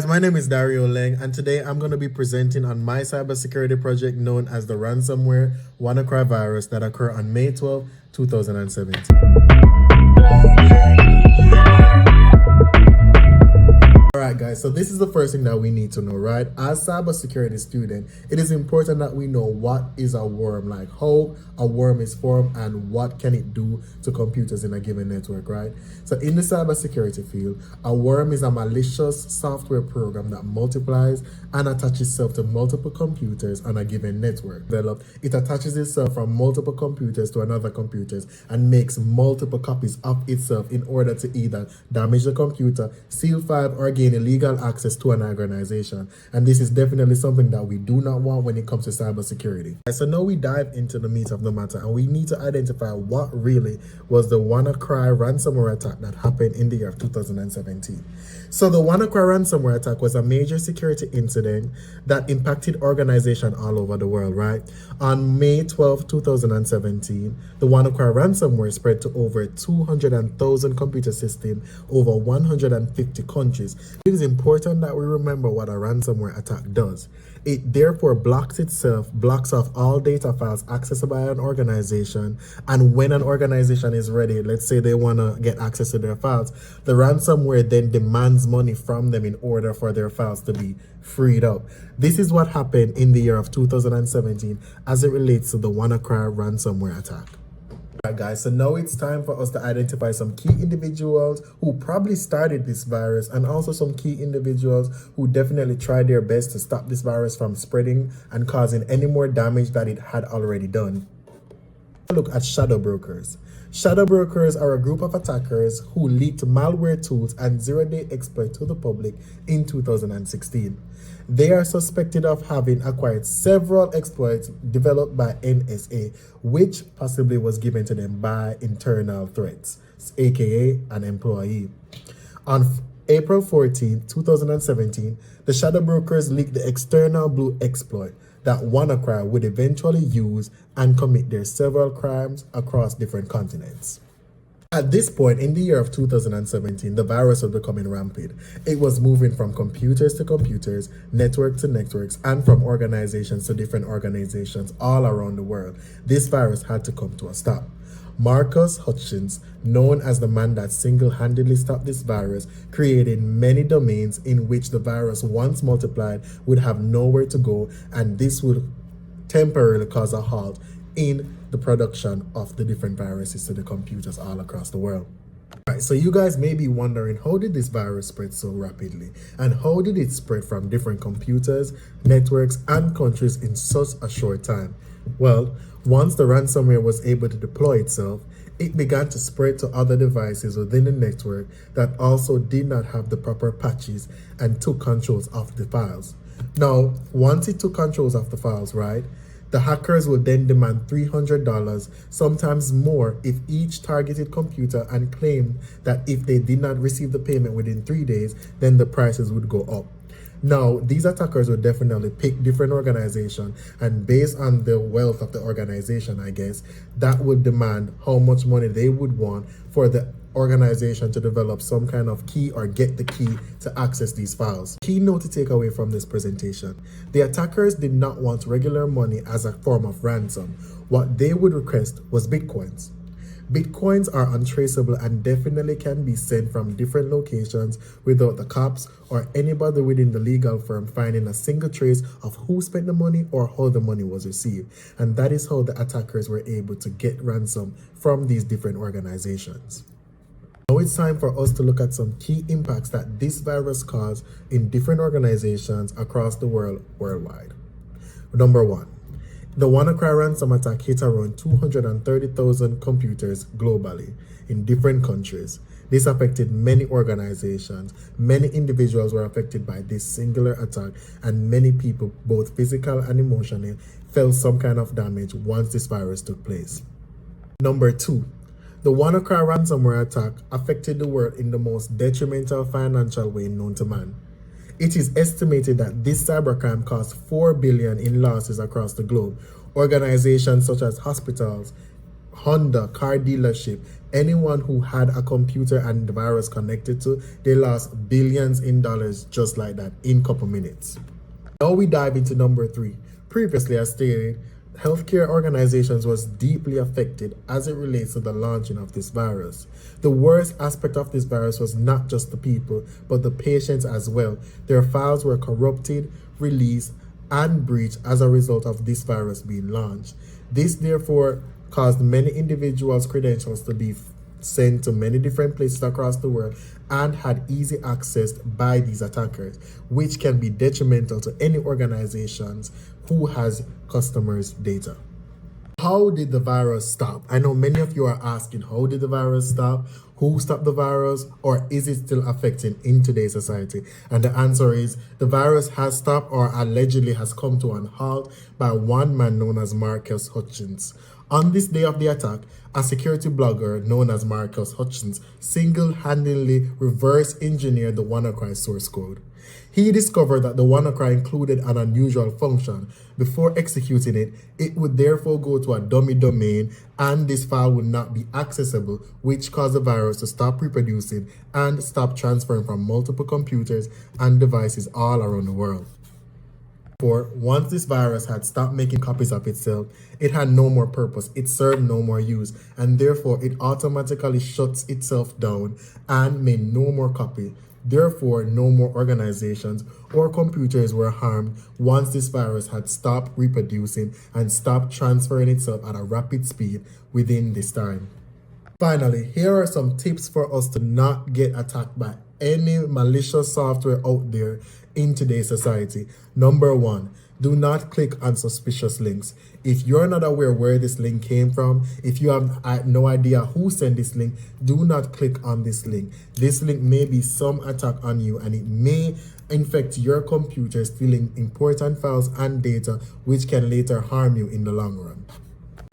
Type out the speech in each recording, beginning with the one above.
Guys, my name is Dario Laing, and today I'm going to be presenting on my cybersecurity project known as the ransomware WannaCry virus that occurred on May 12, 2017. Alright guys, so this is the first thing that we need to know, right? As cybersecurity student, it is important that we know what is a worm, like how a worm is formed and what can it do to computers in a given network, right? So in the cybersecurity field, a worm is a malicious software program that multiplies and attaches itself to multiple computers on a given network. It attaches itself from multiple computers to another computers and makes multiple copies of itself in order to either damage the computer, steal files, or gain illegal access to an organization. And this is definitely something that we do not want when it comes to cybersecurity. So now we dive into the meat of the matter, and we need to identify what really was the WannaCry ransomware attack that happened in the year of 2017. So the WannaCry ransomware attack was a major security incident that impacted organizations all over the world, right? On May 12, 2017, the WannaCry ransomware spread to over 200,000 computer systems over 150 countries. It is important that we remember what a ransomware attack does. It therefore blocks off all data files accessible by an organization, and when an organization is ready, let's say they want to get access to their files, the ransomware then demands money from them in order for their files to be freed up. This is what happened in the year of 2017 as it relates to the WannaCry ransomware attack. Alright guys, so now it's time for us to identify some key individuals who probably started this virus, and also some key individuals who definitely tried their best to stop this virus from spreading and causing any more damage that it had already done. Look at shadow brokers. Shadow brokers are a group of attackers who leaked malware tools and zero-day exploits to the public in 2016. They are suspected of having acquired several exploits developed by NSA, which possibly was given to them by internal threats, aka an employee. On April 14, 2017, the shadow brokers leaked the external blue exploit that WannaCry would eventually use and commit their several crimes across different continents. At this point in the year of 2017, the virus was becoming rampant. It was moving from computers to computers, network to networks, and from organizations to different organizations all around the world. This virus had to come to a stop. Marcus Hutchins, known as the man that single-handedly stopped this virus, created many domains in which the virus, once multiplied, would have nowhere to go, and this would temporarily cause a halt in the production of the different viruses to the computers all across the world. Alright, so you guys may be wondering, how did this virus spread so rapidly? And how did it spread from different computers, networks, and countries in such a short time? Well, once the ransomware was able to deploy itself, it began to spread to other devices within the network that also did not have the proper patches and took controls of the files. Now, once it took controls of the files, right, the hackers would then demand $300, sometimes more, if each targeted computer, and claim that if they did not receive the payment within 3 days, then the prices would go up. Now, these attackers would definitely pick different organizations, and based on the wealth of the organization, I guess, that would demand how much money they would want for the organization to develop some kind of key or get the key to access these files. Key note to take away from this presentation: the attackers did not want regular money as a form of ransom. What they would request was bitcoins. Bitcoins are untraceable and definitely can be sent from different locations without the cops or anybody within the legal firm finding a single trace of who spent the money or how the money was received. And that is how the attackers were able to get ransom from these different organizations. Now it's time for us to look at some key impacts that this virus caused in different organizations across the world worldwide. Number one, the WannaCry ransom attack hit around 230,000 computers globally in different countries. This affected many organizations. Many individuals were affected by this singular attack, and many people, both physical and emotional, felt some kind of damage once this virus took place. Number two, the WannaCry ransomware attack affected the world in the most detrimental financial way known to man. It is estimated that this cybercrime caused $4 billion in losses across the globe. Organizations such as hospitals, Honda car dealership, anyone who had a computer and the virus connected to, they lost billions in dollars just like that in a couple minutes. Now we dive into number 3. Previously, as stated, healthcare organizations was deeply affected as it relates to the launching of this virus. The worst aspect of this virus was not just the people, but the patients as well. Their files were corrupted, released, and breached as a result of this virus being launched. This therefore caused many individuals' credentials to be sent to many different places across the world and had easy access by these attackers, which can be detrimental to any organizations who has customers' data. How did the virus stop? I know many of you are asking, how did the virus stop? Who stopped the virus? Or is it still affecting in today's society? And the answer is the virus has stopped or allegedly has come to an halt by one man known as Marcus Hutchins. On this day of the attack, a security blogger known as Marcus Hutchins single-handedly reverse engineered the WannaCry source code. He discovered that the WannaCry included an unusual function. Before executing it, it would therefore go to a dummy domain and this file would not be accessible, which caused the virus to stop reproducing and stop transferring from multiple computers and devices all around the world. Once this virus had stopped making copies of itself, it had no more purpose, it served no more use, and therefore it automatically shuts itself down and made no more copy. Therefore, no more organizations or computers were harmed once this virus had stopped reproducing and stopped transferring itself at a rapid speed within this time. Finally, here are some tips for us to not get attacked by any malicious software out there in today's society. Number 1, do not click on suspicious links. If you're not aware where this link came from, if you have no idea who sent this link, do not click on this link. This link may be some attack on you and it may infect your computer, stealing important files and data which can later harm you in the long run.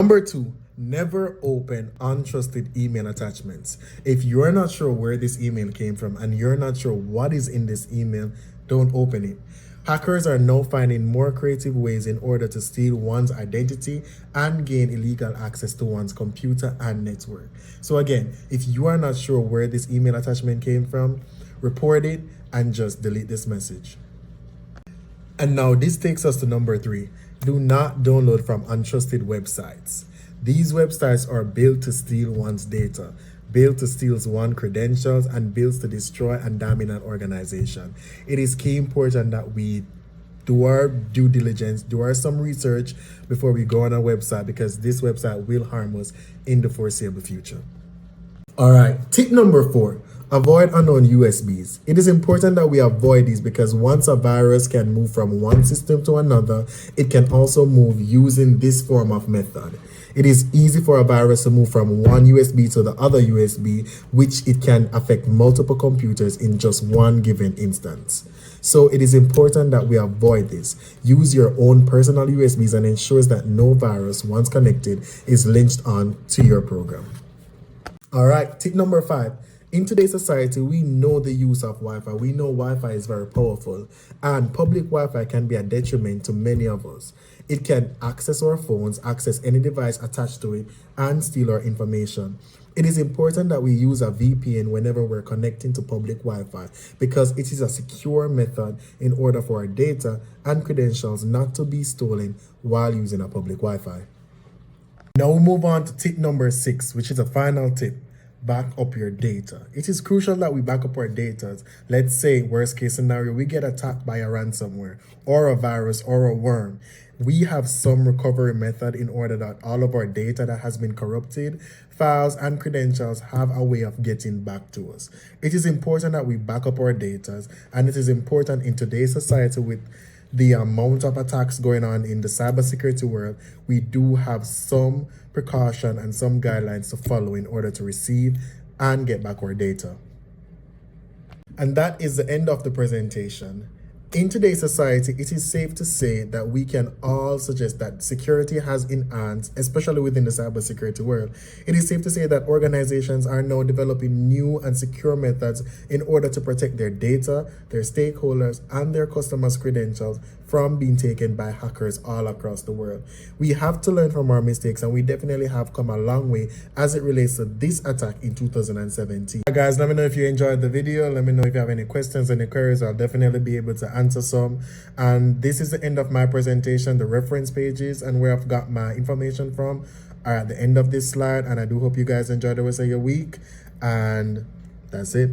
Number 2, never open untrusted email attachments. If you're not sure where this email came from and you're not sure what is in this email, don't open it. Hackers are now finding more creative ways in order to steal one's identity and gain illegal access to one's computer and network. So again, if you are not sure where this email attachment came from, report it and just delete this message. And now this takes us to number 3. Do not download from untrusted websites. These websites are built to steal one's data, built to steal one's credentials, and built to destroy and damage an organization. It is key important that we do our due diligence, do some research before we go on a website, because this website will harm us in the foreseeable future. All right, tip number 4. Avoid unknown USBs. It is important that we avoid these because once a virus can move from one system to another, it can also move using this form of method. It is easy for a virus to move from one USB to the other USB, which it can affect multiple computers in just one given instance. So it is important that we avoid this. Use your own personal USBs and ensures that no virus, once connected, is linked on to your program. All right, tip number 5. In today's society, we know the use of Wi-Fi. We know Wi-Fi is very powerful, and public Wi-Fi can be a detriment to many of us. It can access our phones, access any device attached to it, and steal our information. It is important that we use a VPN whenever we're connecting to public Wi-Fi because it is a secure method in order for our data and credentials not to be stolen while using a public Wi-Fi. Now we move on to tip number 6, which is a final tip. Back up your data. It is crucial that we back up our data. Let's say, worst case scenario, we get attacked by a ransomware or a virus or a worm. We have some recovery method in order that all of our data that has been corrupted, files and credentials have a way of getting back to us. It is important that we back up our data, and it is important in today's society with the amount of attacks going on in the cybersecurity world, we do have some precaution and some guidelines to follow in order to receive and get back our data. And that is the end of the presentation. In today's society, it is safe to say that we can all suggest that security has enhanced, especially within the cybersecurity world. It is safe to say that organizations are now developing new and secure methods in order to protect their data, their stakeholders, and their customers' credentials from being taken by hackers all across the world. We have to learn from our mistakes, and we definitely have come a long way as it relates to this attack in 2017. Guys, let me know if you enjoyed the video. Let me know if you have any questions, any queries. I'll definitely be able to answer some. And this is the end of my presentation. The reference pages and where I've got my information from are at the end of this slide. And I do hope you guys enjoy the rest of your week. And that's it.